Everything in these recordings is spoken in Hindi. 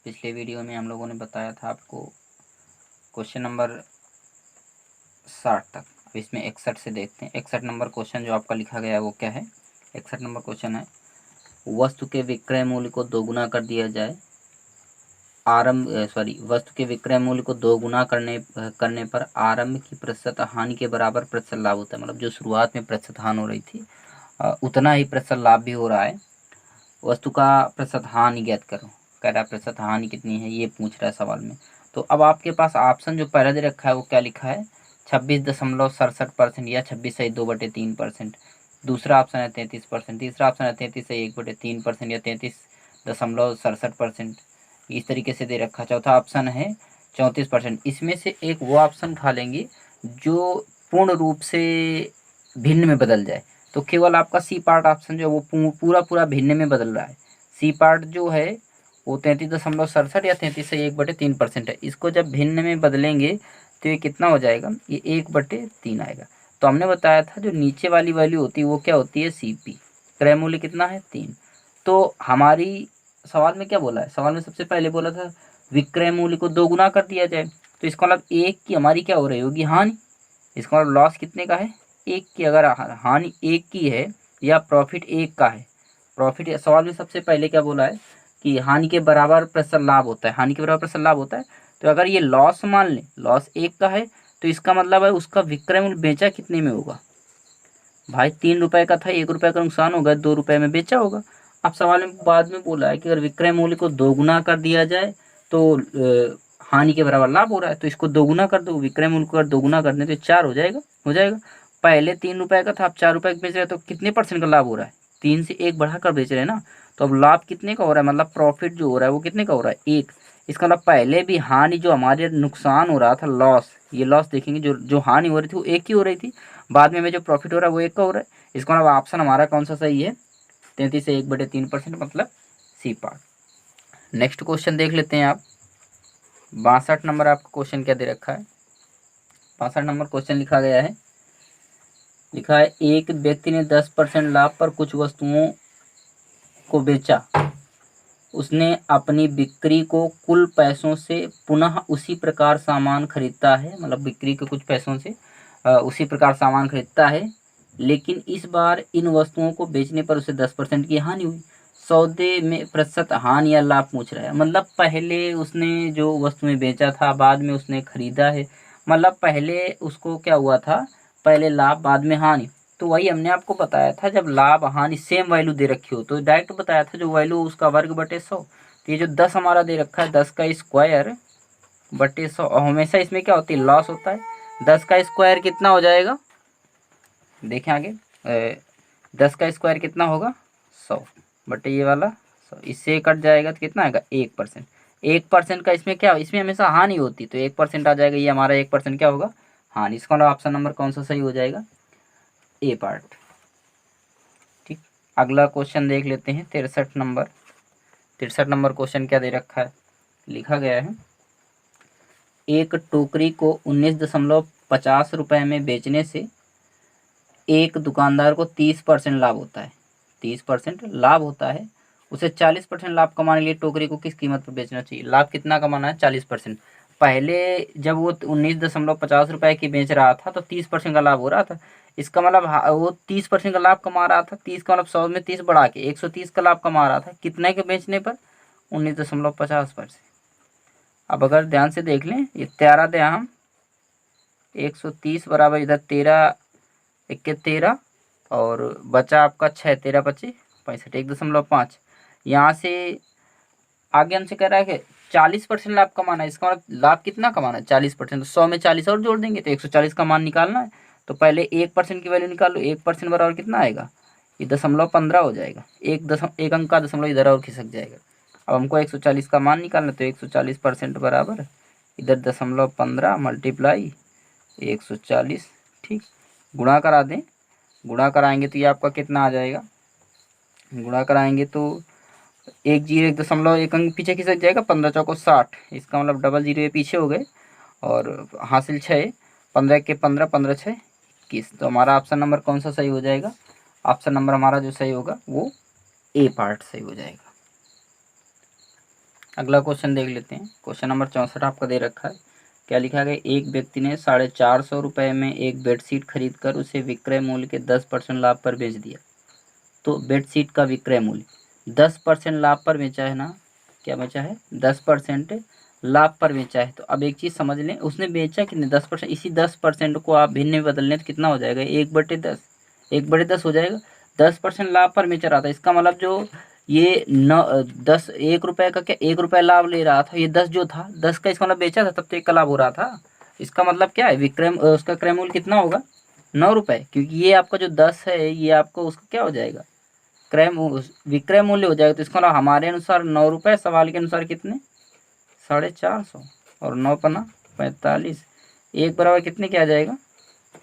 पिछले वीडियो में हम लोगों ने बताया था आपको क्वेश्चन नंबर 60 तक। अब इसमें 61 से देखते हैं। 61 नंबर क्वेश्चन जो आपका लिखा गया है वो क्या है। 61 नंबर क्वेश्चन है, वस्तु के विक्रय मूल्य को दोगुना कर दिया जाए। वस्तु के विक्रय मूल्य को दोगुना करने पर आरंभ की प्रतिशत हानि के बराबर प्रतिशत लाभ होता है। मतलब जो शुरुआत में प्रतिशत हानि हो रही थी उतना ही प्रतिशत लाभ भी हो रहा है। वस्तु का प्रतिशत हानि ज्ञात करो। कह रहा है प्रतिशत हानि कितनी है, ये पूछ रहा है सवाल में। तो अब आपके पास ऑप्शन जो पहले दे रखा है वो क्या लिखा है, 26.67% या 26/2/3%। दूसरा ऑप्शन है 33%। तीसरा ऑप्शन है 33/1/3% या 33.67%। इस तरीके से दे रखा। चौथा ऑप्शन है 34%। इसमें से एक वो ऑप्शन उठा लेंगे जो पूर्ण रूप से भिन्न में बदल जाए। तो केवल आपका सी पार्ट ऑप्शन जो है वो पूरा पूरा भिन्न में बदल रहा है। सी पार्ट जो है वो 33.67 या 33/1/3% है। इसको जब भिन्न में बदलेंगे तो ये कितना हो जाएगा, ये 1/3 आएगा। तो हमने बताया था जो नीचे वाली वैल्यू होती है वो क्या होती है, सीपी। क्रय मूल्य कितना है, 3। तो हमारी सवाल में क्या बोला है, सवाल में सबसे पहले बोला था विक्रय मूल्य को दोगुना कर दिया जाए। तो इसका मतलब एक की हमारी क्या हो रही होगी, हानि। इसका मतलब लॉस कितने का है, एक की। अगर हानि एक की है या प्रॉफिट एक का है, प्रॉफिट सवाल में सबसे पहले क्या बोला है कि हानि के बराबर प्रतिशत लाभ होता है, हानि के बराबर प्रतिशत लाभ होता है। तो अगर ये लॉस मान लें, लॉस एक का है, तो इसका मतलब है उसका विक्रय मूल्य बेचा कितने में होगा भाई, 3 रुपए का था, 1 रुपए का नुकसान होगा, 2 रुपए में बेचा होगा। अब सवाल में बाद में बोला है कि अगर विक्रय मूल्य को दोगुना कर दिया जाए तो हानि के बराबर लाभ हो रहा है। तो इसको दोगुना कर दो, विक्रय मूल्य को अगर दोगुना कर दें तो 4 हो जाएगा। पहले 3 रुपए का था, अब 4 रुपए बेच रहे हैं, तो कितने परसेंट का लाभ हो रहा है, 3 से 1 बढ़ाकर बेच रहे हैं ना। तो अब लाभ कितने का हो रहा है, मतलब प्रॉफिट जो हो रहा है वो कितने का हो रहा है, 1। इसका मतलब पहले भी हानि जो हमारे नुकसान हो रहा था, लॉस, ये लॉस देखेंगे, जो जो हानि हो रही थी वो एक ही हो रही थी। बाद में हमें जो प्रॉफिट हो रहा है वो एक का हो रहा है। इसका मतलब ऑप्शन हमारा कौन सा सही है, 33/1/3%, मतलब सी पार्ट। नेक्स्ट क्वेश्चन देख लेते हैं आप। 62 नंबर आपका क्वेश्चन क्या दे रखा है। 62 नंबर क्वेश्चन लिखा गया है, लिखा है एक व्यक्ति ने 10% लाभ पर कुछ वस्तुओं को बेचा। उसने अपनी बिक्री को कुल पैसों से पुनः उसी प्रकार सामान खरीदता है, मतलब बिक्री के कुछ पैसों से उसी प्रकार सामान खरीदता है। लेकिन इस बार इन वस्तुओं को बेचने पर उसे 10% की हानि हुई। सौदे में प्रतिशत हानि या लाभ पूछ रहा है। मतलब पहले उसने जो वस्तुएं बेचा था, बाद में उसने खरीदा है, मतलब पहले उसको क्या हुआ था, पहले लाभ बाद में हानि। तो वही हमने आपको बताया था, जब लाभ हानि सेम वैल्यू दे रखी हो तो डायरेक्ट बताया था जो वैल्यू उसका वर्ग बटे 100। तो ये जो 10 हमारा दे रखा है, 10 का स्क्वायर बटे 100, और हमेशा इसमें क्या होती है, लॉस होता है। 10 का स्क्वायर कितना हो जाएगा, देखें आगे, 10 का स्क्वायर कितना होगा, 100 बटे ये वाला 100, इससे कट जाएगा तो कितना आएगा, 1%। 1% का इसमें क्या, इसमें हमेशा हानि होती, तो 1% आ जाएगा, ये हमारा 1% क्या होगा, हानि। इसका मतलब ऑप्शन नंबर कौन सा सही हो जाएगा, ए पार्ट। ठीक, अगला क्वेश्चन देख लेते हैं 63 नंबर। 63 नंबर क्वेश्चन क्या दे रखा है, लिखा गया है, एक टोकरी को 19.50 रुपए में बेचने से एक दुकानदार को 30% लाभ होता है। 30% लाभ होता है। उसे 40% लाभ कमाने के लिए टोकरी को किस कीमत पर बेचना चाहिए। लाभ कितना कमाना है, 40%। पहले जब वो 19.50 रुपए की बेच रहा था तो 30% का लाभ हो रहा था। इसका मतलब वो 30% का लाभ कमा रहा था। 30 का मतलब 100 में 30 बढ़ा के 130 का लाभ कमा रहा था। कितने के बेचने पर, 19.50 पर से। अब अगर ध्यान से देख लें, ये 13 दे हम, 130 बराबर इधर 13 इक्के 13 और बचा आपका 6, 13×25 65, 1.5। यहाँ से आगे हमसे कह रहा है कि 40% लाभ कमाना है। इसका मतलब लाभ कितना कमाना है, 40%। तो 100 में 40 और जोड़ देंगे तो 140 का मान निकालना है। तो पहले 1% की वैल्यू निकाल लो। 1% बराबर कितना आएगा, ये 0.15 हो जाएगा। एक अंक का दशमलव इधर और खिसक जाएगा। अब हमको 140 का मान निकालना, तो 140% बराबर इधर 0.15 मल्टीप्लाई 140। ठीक, गुणा करा दें, गुणा कराएंगे तो ये आपका कितना आ जाएगा, गुणा कराएंगे तो 1 अंक पीछे खिसक जाएगा, 15×4 = 60। इसका मतलब डबल जीरो ये पीछे हो गए और हासिल 6, 15×1 = 15, 15×6 = 21। तो हमारा ऑप्शन नंबर कौन सा सही हो जाएगा, ऑप्शन नंबर हमारा जो सही होगा वो ए पार्ट सही हो जाएगा। अगला क्वेश्चन देख लेते हैं। क्वेश्चन नंबर 64 आपका दे रखा है। क्या लिखा गया, एक व्यक्ति ने 450 रुपये में एक बेडशीट खरीद कर उसे विक्रय मूल्य के 10% लाभ पर बेच दिया। तो बेडशीट का विक्रय मूल्य 10% लाभ पर बेचा है ना, क्या बेचा है, 10% लाभ पर बेचा है। तो अब एक चीज़ समझ लें, उसने बेचा कितने, 10%। इसी 10% को आप भिन्न में बदल लें तो कितना हो जाएगा, 1/10, 1/10 हो जाएगा। 10% लाभ पर बेचा रहा था, इसका मतलब जो ये 10, 1 रुपये का, क्या 1 रुपये लाभ ले रहा था, ये 10 जो था, 10 का इसका मतलब बेचा था तब तो 1 का लाभ हो रहा था। इसका मतलब क्या है, विक्रय उसका क्रय मूल्य कितना होगा, 9 रुपये, क्योंकि ये आपका जो 10 है ये आपका उसका क्या हो जाएगा, विक्रय मूल्य हो जाएगा। तो इसका मतलब हमारे अनुसार 9 रुपये, सवाल के अनुसार कितने, 450, और 9×5 = 45, एक बराबर कितने के आ जाएगा,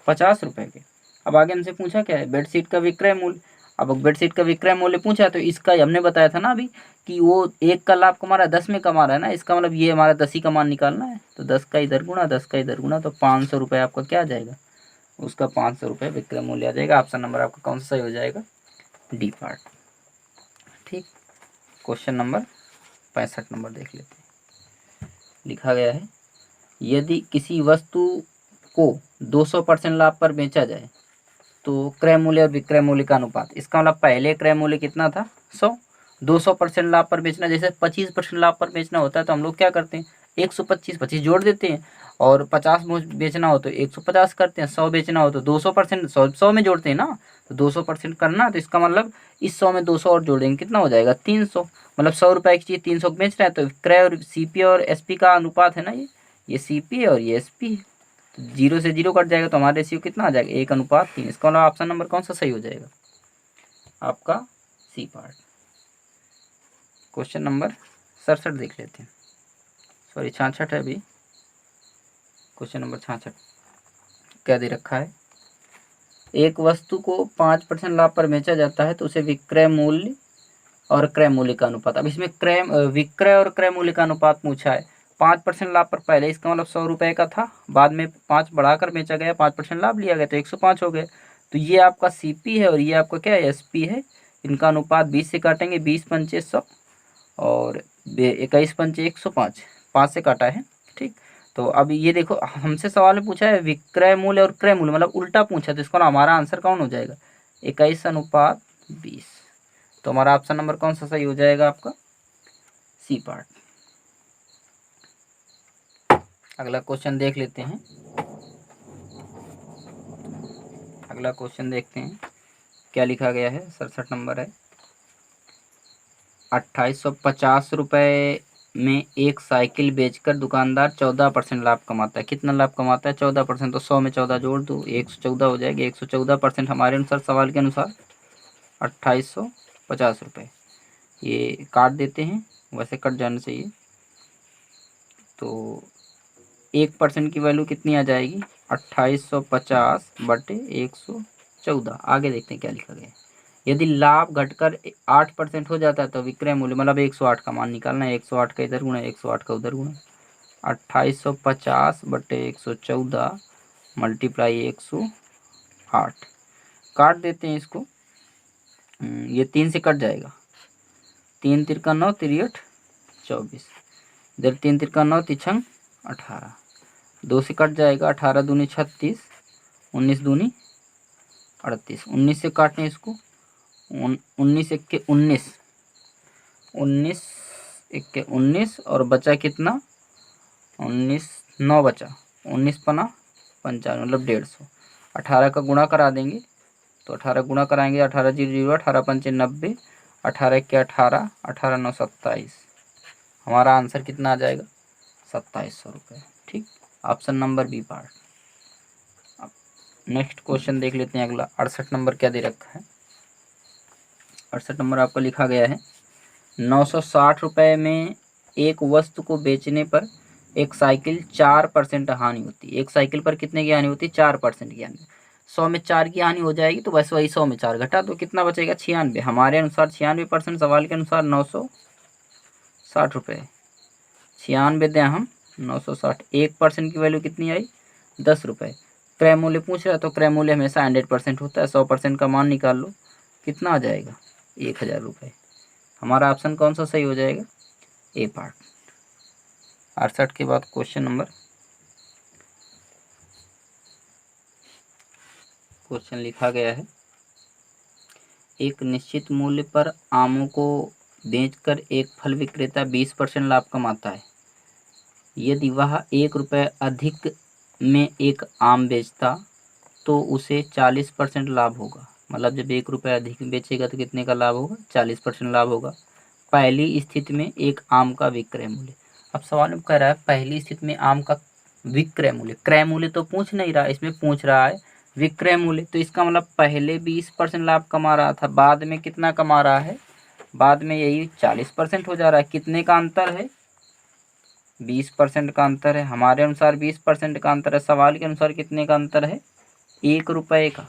50 रुपये के। अब आगे हमसे पूछा क्या है, बेडशीट का विक्रय मूल्य। अब बेडशीट का विक्रय मूल्य पूछा तो इसका हमने बताया था ना अभी कि वो 1 का लाभ कमा रहा है, 10 में कमा रहा है ना, इसका मतलब ये हमारा 10 ही का मान निकालना है। तो 10 का इधर गुणा, 10 का इधर गुणा, तो 500 रुपये आपका क्या आ जाएगा, उसका 500 रुपये विक्रय मूल्य आ जाएगा। ऑप्शन नंबर आपका कौन सा सही हो जाएगा, डी पार्ट। ठीक, क्वेश्चन नंबर 65 नंबर देख लेते हैं। लिखा गया है, यदि किसी वस्तु को 200% लाभ पर बेचा जाए तो क्रय मूल्य और विक्रय मूल्य का अनुपात, इसका मतलब पहले क्रय मूल्य कितना था, 100, 200% लाभ पर बेचना, जैसे 25% लाभ पर बेचना होता है तो हम लोग क्या करते हैं, 125 25 जोड़ देते हैं, और 50 बेचना हो तो 150 करते हैं, 100 बेचना हो तो 200%, 100 में जोड़ते हैं ना, तो 200% करना, तो इसका मतलब इस 100 में 200 और जोड़ेंगे, कितना हो जाएगा, 300। मतलब 100 रुपये की चीज़ 300 बेच रहा है, तो क्रय और सीपी और एसपी का अनुपात है ना, ये सीपी है और ये एसपी है। तो 0 से 0 कट जाएगा, तो हमारा रेशियो कितना आ जाएगा, 1:3। इसका मतलब ऑप्शन नंबर कौन सा सही हो जाएगा, आपका सी पार्ट। क्वेश्चन नंबर 67 देख लेते हैं, सॉरी 66 है अभी। क्वेश्चन नंबर 66 क्या दे रखा है, एक वस्तु को 5% लाभ पर बेचा जाता है तो उसे विक्रय मूल्य और क्रय मूल्य का अनुपात। अब इसमें विक्रय और क्रय मूल्य का अनुपात पूछा है। 5% लाभ पर पहले, इसका मतलब 100 रुपये का था, बाद में 5 बढ़ाकर बेचा गया, 5% लाभ लिया गया तो 105 हो गए। तो ये आपका सीपी है और ये आपका क्या है, एसपी है। इनका अनुपात 20 से काटेंगे, 20×5 = 100, और 21×5 = 105, 5 से काटा है। ठीक, तो अब ये देखो, हमसे सवाल में पूछा है विक्रय मूल्य और क्रय मूल्य, मतलब उल्टा पूछा, तो इसका हमारा आंसर कौन हो जाएगा, 21:20। तो हमारा ऑप्शन नंबर कौन सा सही हो जाएगा, आपका सी पार्ट। अगला क्वेश्चन देख लेते हैं। अगला क्वेश्चन देखते हैं क्या लिखा गया है, 67 नंबर है। 2850 रुपये में एक साइकिल बेचकर दुकानदार 14% लाभ कमाता है। कितना लाभ कमाता है, 14%। तो 100 में 14 जोड़ दो, 114 हो जाएगी। 114% हमारे अनुसार, सवाल के अनुसार 2850 रुपये। ये काट देते हैं, वैसे कट जाना चाहिए। तो 1% की वैल्यू कितनी आ जाएगी, 2850/114। आगे देखते हैं क्या लिखा गया है। यदि लाभ घटकर 8% हो जाता है तो विक्रय मूल्य, मतलब 108 का मान निकालना है। 108 का इधर गुणा, 108 का उधर गुणा। 2850/114 × 108। काट देते हैं इसको, ये 3 से कट जाएगा। 3 तिरका 9, 3 24, इधर 3 तिरका 9, 3 18, 2 से कट जाएगा। 18 दूनी 36, 19 दूनी 38। 19 से काटने इसको, 19 1 के 19, 19 1 के 19, और बचा कितना, 19 9 बचा, 19×5 = 55, मतलब 150। 18 का गुणा करा देंगे, तो 18 गुणा कराएंगे, 18 0 0, 18 5 90, 18 1 के 18, 18 9 27। हमारा आंसर कितना आ जाएगा, 2700 रुपये। ठीक, option number B part. Next question देख लेते हैं। अगला 68 नंबर क्या दे रखा है। 68 नंबर आपका लिखा गया है, 960 रुपये में एक वस्तु को बेचने पर एक साइकिल 4% हानि होती है। एक साइकिल पर कितने की हानि होती है, 4% की हानि। 100 में 4 की हानि हो जाएगी, तो बस वही 100 में 4 घटा तो कितना बचेगा, 96। हमारे अनुसार 96%, सवाल के अनुसार 960 रुपये। 96 दें हम, 960, 1% की वैल्यू कितनी आई, 10 रुपये। क्रय मूल्य पूछ रहा है तो क्रय मूल्य हमेशा 100% होता है। 100% का मान निकाल लो, कितना आ जाएगा, 1000 रुपये। हमारा ऑप्शन कौन सा सही हो जाएगा, ए पार्ट। 68 के बाद क्वेश्चन लिखा गया है, एक निश्चित मूल्य पर आमों को बेचकर एक फल विक्रेता 20% लाभ कमाता है। यदि वह 1 रुपये अधिक में एक आम बेचता तो उसे 40% लाभ होगा। मतलब जब 1 रुपये अधिक बेचेगा तो कितने का लाभ होगा? 40% लाभ होगा। पहली स्थिति में एक आम का विक्रय मूल्य। अब सवाल में कह रहा है पहली स्थिति में आम का विक्रय मूल्य, क्रय मूल्य तो पूछ नहीं रहा, इसमें पूछ रहा है विक्रय मूल्य। तो इसका मतलब पहले 20% लाभ कमा रहा था, बाद में कितना कमा रहा है? बाद में यही 40% हो जा रहा है। कितने का अंतर है? 20% का अंतर है। हमारे अनुसार 20% का अंतर है, सवाल के अनुसार कितने का अंतर है? 1 रुपये का।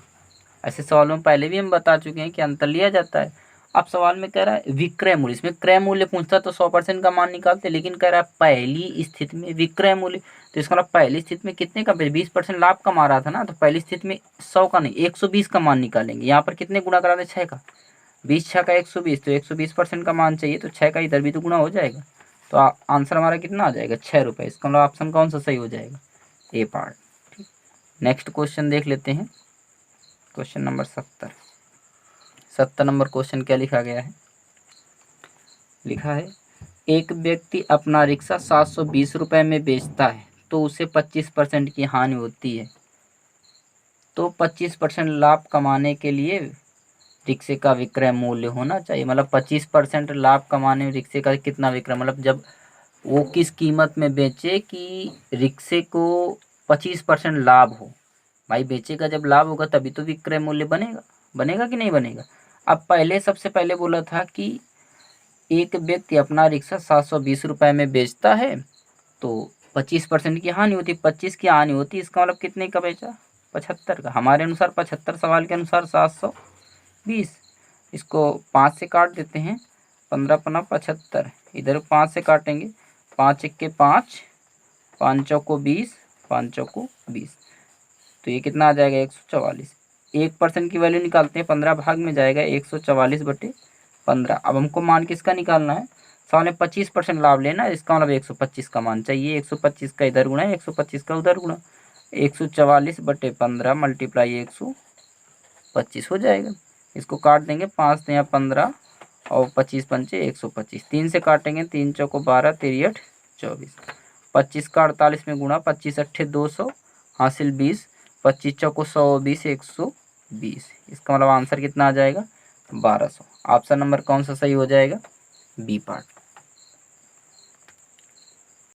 ऐसे सवालों में पहले भी हम बता चुके हैं कि अंतर लिया जाता है। अब सवाल में कह रहा है विक्रय मूल्य, इसमें क्रय मूल्य पूछता तो 100% का मान निकालते, लेकिन कह रहा है पहली स्थिति में विक्रय मूल्य। तो इसका मतलब पहली स्थिति में कितने का? 20% लाभ कमा रहा था ना, तो पहली स्थिति में 100 का नहीं 120 का मान निकालेंगे। यहाँ पर कितने गुणा करा दे? 6 का। 20 6 का 120, तो 120% का मान चाहिए, तो 6 का इधर भी तो गुणा हो जाएगा। तो आंसर हमारा कितना आ जाएगा? 6 रुपये। इसका मतलब ऑप्शन कौन सा सही हो जाएगा? ए पार्ट। नेक्स्ट क्वेश्चन देख लेते हैं, क्वेश्चन नंबर 70 नंबर क्वेश्चन क्या लिखा गया है? लिखा है एक व्यक्ति अपना रिक्शा 720 रुपये में बेचता है तो उसे 25% की हानि होती है। तो 25% लाभ कमाने के लिए रिक्शे का विक्रय मूल्य होना चाहिए। मतलब 25% लाभ कमाने में रिक्शे का कितना विक्रय, मतलब जब वो किस कीमत में बेचे कि रिक्शे को 25% लाभ हो। भाई बेचेगा जब लाभ होगा तभी तो विक्रय मूल्य बनेगा, बनेगा कि नहीं बनेगा? अब पहले सबसे पहले बोला था कि एक व्यक्ति अपना रिक्शा 720 रुपये में बेचता है तो 25% की हानि होती, 25 की हानि होती, इसका मतलब कितने का बेचा? 75 का। हमारे अनुसार 75, सवाल के अनुसार 720। इसको 5 से काट देते हैं, 15 पन्ना 75, इधर 5 से काटेंगे, 5 1 के 5, 5 चौको 20, 5 चौको 20, तो ये कितना आ जाएगा? 144। 1% की वैल्यू निकालते हैं, 15 भाग में जाएगा, 144/15। अब हमको मान किसका निकालना है? सवाल में 25% लाभ लेना है, इसका मतलब 125 का मान चाहिए। 125 का इधर गुणा, 125 का उधर गुणा, 144/15 मल्टीप्लाई 125 हो जाएगा। इसको काट देंगे, 5 तिया 15 और 25 पंचे 125, 3 से काटेंगे, 3 चौको 12, 3 8 24, 25 का 48 में गुणा, 25 अट्ठे 200, हासिल 20, 25 चौको 120, 120। इसका मतलब आंसर कितना आ जाएगा? 1200। ऑप्शन नंबर कौन सा सही हो जाएगा? B part.